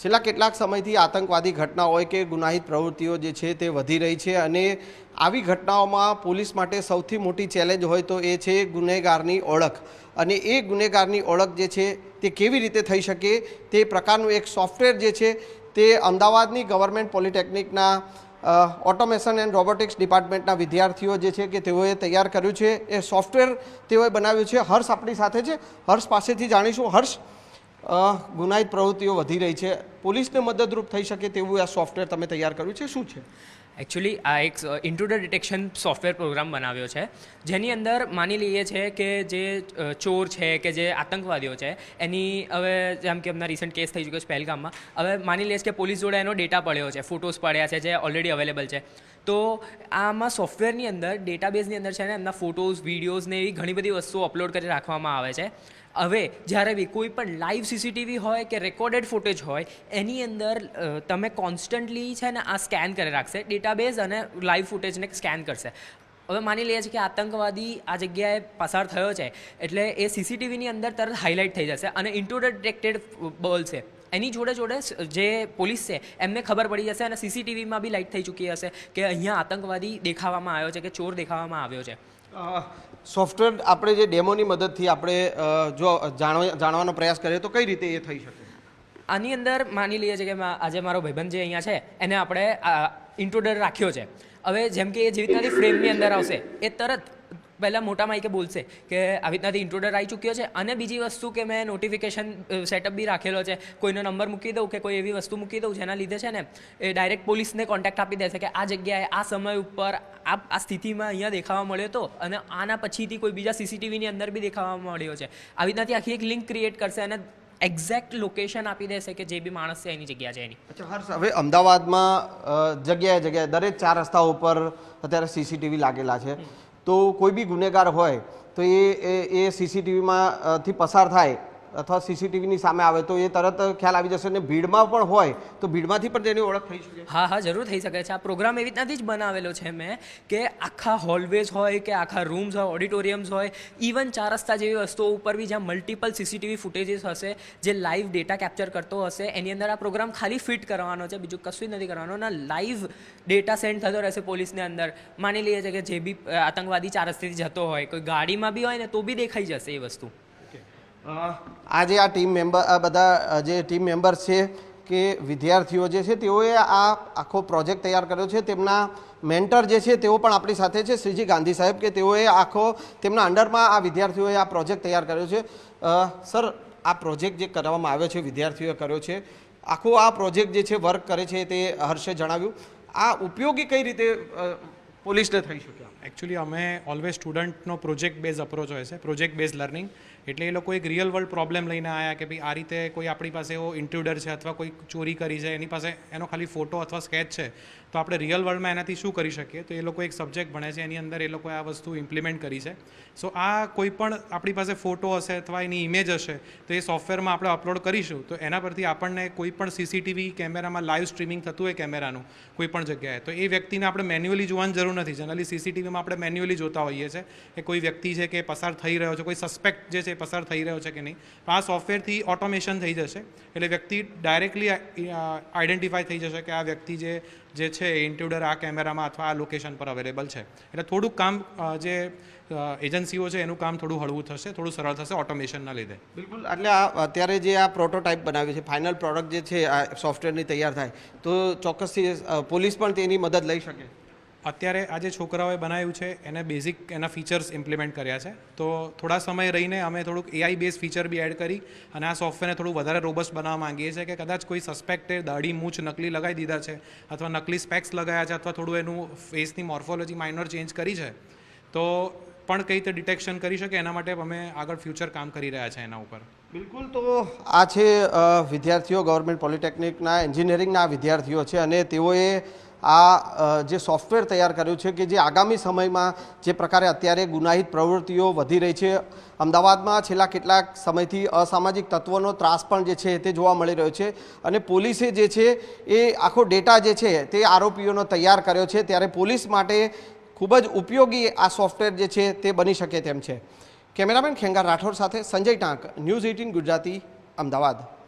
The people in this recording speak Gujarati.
છેલ્લા કેટલાક સમયથી આતંકવાદી ઘટના હોય કે ગુનાહિત પ્રવૃત્તિઓ જે છે તે વધી રહી છે અને આવી ઘટનાઓમાં પોલીસ માટે સૌથી મોટી ચેલેન્જ હોય તો એ છે ગુનેગારની ઓળખ અને એ ગુનેગારની ઓળખ જે છે તે કેવી રીતે થઈ શકે તે પ્રકારનું એક સોફ્ટવેર જે છે તે અમદાવાદની ગવર્મેન્ટ પોલિટેકનિકના ઓટોમેશન એન્ડ રોબોટિક્સ ડિપાર્ટમેન્ટના વિદ્યાર્થીઓ જે છે કે તેઓએ તૈયાર કર્યું છે એ સોફ્ટવેર તેઓએ બનાવ્યું છે. હર્ષ આપણી સાથે છે. હર્ષ પાસેથી જાણીશું. હર્ષ, ગુનાહિત પ્રવૃત્તિઓ વધી રહી છે, પોલીસને મદદરૂપ થઈ શકે તેવું આ સોફ્ટવેર તમે તૈયાર કર્યું છે, શું છે? એકચ્યુઅલી આ એક ઇન્ટ્રુડર ડિટેક્શન સોફ્ટવેર પ્રોગ્રામ બનાવ્યો છે, જેની અંદર માની લઈએ છે કે જે ચોર છે કે જે આતંકવાદીઓ છે એની હવે જેમ કે એમના રિસન્ટ કેસ થઈ ચૂક્યો છે પહેલગામમાં, હવે માની લઈએ કે પોલીસ જોડે એનો ડેટા પડ્યો છે, ફોટોઝ પડ્યા છે જે ઓલરેડી અવેલેબલ છે. તો આમાં સોફ્ટવેરની અંદર ડેટાબેઝની અંદર છે ને એમના ફોટોઝ, વિડીયોઝ ને એવી ઘણી બધી વસ્તુઓ અપલોડ કરી રાખવામાં આવે છે. હવે જ્યારે બી કોઈ પણ લાઈવ સીસીટીવી હોય કે રેકોર્ડેડ ફૂટેજ હોય એની અંદર તમે કોન્સ્ટન્ટલી છે ને આ સ્કેન કરી રાખશે ડેટાબેઝ અને લાઈવ ફૂટેજને સ્કેન કરશે. હવે માની લઈએ છીએ કે આતંકવાદી આ જગ્યાએ પસાર થયો છે એટલે એ સીસીટીવીની અંદર તરત હાઇલાઇટ થઈ જશે અને ઇન્ટ્રુડર ડિટેક્ટેડ બોલશે. એની જોડે જોડે જે પોલીસ છે એમને ખબર પડી જશે અને સીસીટીવીમાં બી લાઇટ થઈ ચૂકી હશે કે અહીંયા આતંકવાદી દેખાવામાં આવ્યો છે કે ચોર દેખાવામાં આવ્યો છે. સોફ્ટવેર આપણે જે ડેમોની મદદથી આપણે જો જાણવાનો પ્રયાસ કરીએ તો કઈ રીતે એ થઈ શકે? આની અંદર માની લઈએ છીએ કે આજે મારો ભાઈબંધ જે અહીંયા છે એને આપણે ઇન્ટ્રોડર રાખ્યો છે. હવે જેમ કે એ જેવી રીતનાથી ફ્રેમની અંદર આવશે એ તરત પહેલાં મોટા માઈકે બોલશે કે આવી રીતનાથી ઇન્ટ્રોડર આવી ચૂક્યો છે. અને બીજી વસ્તુ કે મેં નોટિફિકેશન સેટઅપ બી રાખેલો છે, કોઈનો નંબર મૂકી દઉં કે કોઈ એવી વસ્તુ મૂકી દઉં જેના લીધે છે ને એ ડાયરેક્ટ પોલીસને કોન્ટેક્ટ આપી દેશે કે આ જગ્યાએ આ સમય ઉપર આ સ્થિતિમાં અહીંયા દેખાવા મળ્યો હતો અને આના પછીથી કોઈ બીજા સીસીટીવીની અંદર બી દેખાવા મળ્યો છે. આવી રીતનાથી આખી એક લિંક ક્રિએટ કરશે અને એક્ઝેક્ટ લોકેશન આપી દેશે કે જે બી માણસ છે એની જગ્યા છે એની. અચ્છા હર્ષ, હવે અમદાવાદમાં જગ્યાએ દરેક 4 રસ્તાઓ ઉપર અત્યારે સીસીટીવી લાગેલા છે, તો કોઈ બી ગુનેગાર હોય તો એ સીસીટીવીમાંથી પસાર થાય અથવા સીસીટીવીની સામે આવે તો એ તરત ખ્યાલ આવી જશે. અને ભીડમાં પણ હોય તો ભીડમાંથી પણ તેની ઓળખ થઈ શકે? હા, જરૂર થઈ શકે છે. આ પ્રોગ્રામ એવી રીતનાથી જ બનાવેલો છે મેં કે આખા હોલવેઝ હોય કે આખા રૂમ્સ હોય, ઓડિટોરિયમ્સ હોય, ઇવન 4 રસ્તા જેવી વસ્તુઓ ઉપર બી જ્યાં મલ્ટિપલ સીસીટીવી ફૂટેજીસ હશે જે લાઈવ ડેટા કેપ્ચર કરતો હશે એની અંદર આ પ્રોગ્રામ ખાલી ફિટ કરવાનો છે, બીજું કશું જ નથી કરવાનું. અને લાઈવ ડેટા સેન્ડ થતો રહેશે પોલીસને અંદર. માની લઈએ છીએ કે જે બી આતંકવાદી 4 રસ્તેથી જતો હોય, કોઈ ગાડીમાં બી હોય ને તો બી દેખાઈ જશે એ વસ્તુ. આજે આ ટીમ મેમ્બર, આ બધા જે ટીમ મેમ્બર્સ છે કે વિદ્યાર્થીઓ જે છે તેઓએ આ આખો પ્રોજેક્ટ તૈયાર કર્યો છે. તેમના મેન્ટર જે છે તેઓ પણ આપણી સાથે છે, શ્રીજી ગાંધી સાહેબ, કે તેઓએ આખો તેમના અંડરમાં આ વિદ્યાર્થીઓએ આ પ્રોજેક્ટ તૈયાર કર્યો છે. સર, આ પ્રોજેક્ટ જે કરવામાં આવ્યો છે, વિદ્યાર્થીઓએ કર્યો છે, આખો આ પ્રોજેક્ટ જે છે વર્ક કરે છે તે હર્ષે જણાવ્યું. આ ઉપયોગી કઈ રીતે પોલીસને થઈ શકે? એકચ્યુઅલી અમે ઓલવેઝ સ્ટુડન્ટનો પ્રોજેક્ટ બેઝ અપ્રોચ હોય છે, પ્રોજેક્ટ બેઝ લર્નિંગ. એટલે એ લોકો એક રિયલ વર્લ્ડ પ્રોબ્લેમ લઈને આવ્યા કે ભાઈ આ રીતે કોઈ આપણી પાસે એવો ઇન્ટ્રુડર છે અથવા કોઈ ચોરી કરી છે, એની પાસે એનો ખાલી ફોટો અથવા સ્કેચ છે, તો આપણે રિયલ વર્લ્ડમાં એનાથી શું કરી શકીએ. તો એ લોકો એક સબ્જેક્ટ ભણે છે, એની અંદર એ લોકોએ આ વસ્તુ ઇમ્પ્લિમેન્ટ કરી છે. સો આ કોઈ પણ આપણી પાસે ફોટો હશે અથવા એની ઇમેજ હશે તો એ સોફ્ટવેરમાં આપણે અપલોડ કરીશું તો એના પરથી આપણને કોઈ પણ સીસીટીવી કેમેરામાં લાઈવ સ્ટ્રીમિંગ થતું હોય કેમેરાનું કોઈ પણ જગ્યાએ, તો એ વ્યક્તિને આપણે મેન્યુઅલી જોવાની જરૂર નથી. જનરલી સીસીટીવીમાં આપણે મેન્યુઅલી જોતા હોઈએ છીએ કે કોઈ વ્યક્તિ છે કે પસાર થઈ રહ્યો છે, કોઈ સસ્પેક્ટ જે છે પસાર થઈ રહ્યો છે કે નહીં. તો આ સોફ્ટવેરથી ઓટોમેશન થઈ જશે એટલે વ્યક્તિ ડાયરેક્ટલી આઈડેન્ટિફાઈ થઈ જશે કે આ વ્યક્તિ જે છે એ ઇન્ટ્રુડર આ કેમેરામાં અથવા આ લોકેશન પર અવેલેબલ છે. એટલે થોડુંક કામ જે એજન્સીઓ છે એનું કામ થોડું હળવું થશે, થોડું સરળ થશે ઓટોમેશનના લીધે. બિલકુલ. એટલે અત્યારે જે આ પ્રોટોટાઇપ બનાવ્યું છે, ફાઇનલ પ્રોડક્ટ જે છે આ સોફ્ટવેરની તૈયાર થાય તો ચોક્કસથી પોલીસ પણ તેની મદદ લઈ શકે. અત્યારે આ જે છોકરાઓએ બનાવ્યું છે એને બેઝિક એના ફીચર્સ ઇમ્પ્લિમેન્ટ કર્યા છે, તો થોડા સમય રહીને અમે થોડુંક AI બેઝ ફીચર બી એડ કરી અને આ સોફ્ટવેરને થોડું વધારે રોબસ્ટ બનાવવા માંગીએ છીએ કે કદાચ કોઈ સસ્પેક્ટે દાઢી મૂછ નકલી લગાવી દીધા છે અથવા નકલી સ્પેક્સ લગાવ્યા છે અથવા થોડું એનું ફેસની મોર્ફોલોજી માઇનોર ચેન્જ કરી છે તો પણ કઈ રીતે ડિટેક્શન કરી શકે એના માટે અમે આગળ ફ્યુચર કામ કરી રહ્યા છે એના ઉપર. બિલકુલ. તો આ છે વિદ્યાર્થીઓ, ગવર્મેન્ટ પોલિટેકનિકના એન્જિનિયરિંગના વિદ્યાર્થીઓ છે અને તેઓએ આ જે સોફ્ટવેર તૈયાર કર્યું છે કે જે આગામી સમયમાં જે પ્રકારે અત્યારે ગુનાહિત પ્રવૃત્તિઓ વધી રહી છે, અમદાવાદમાં છેલ્લા કેટલાક સમયથી અસામાજિક તત્વોનો ત્રાસ પણ જે છે તે જોવા મળી રહ્યો છે અને પોલીસે જે છે એ આખો ડેટા જે છે તે આરોપીઓનો તૈયાર કર્યો છે, ત્યારે પોલીસ માટે ખૂબ જ ઉપયોગી આ સોફ્ટવેર જે છે તે બની શકે તેમ છે. કેમેરામેન ખેંગાર રાઠોડ સાથે સંજય ટાંક, ન્યૂઝ 18 ગુજરાતી, અમદાવાદ.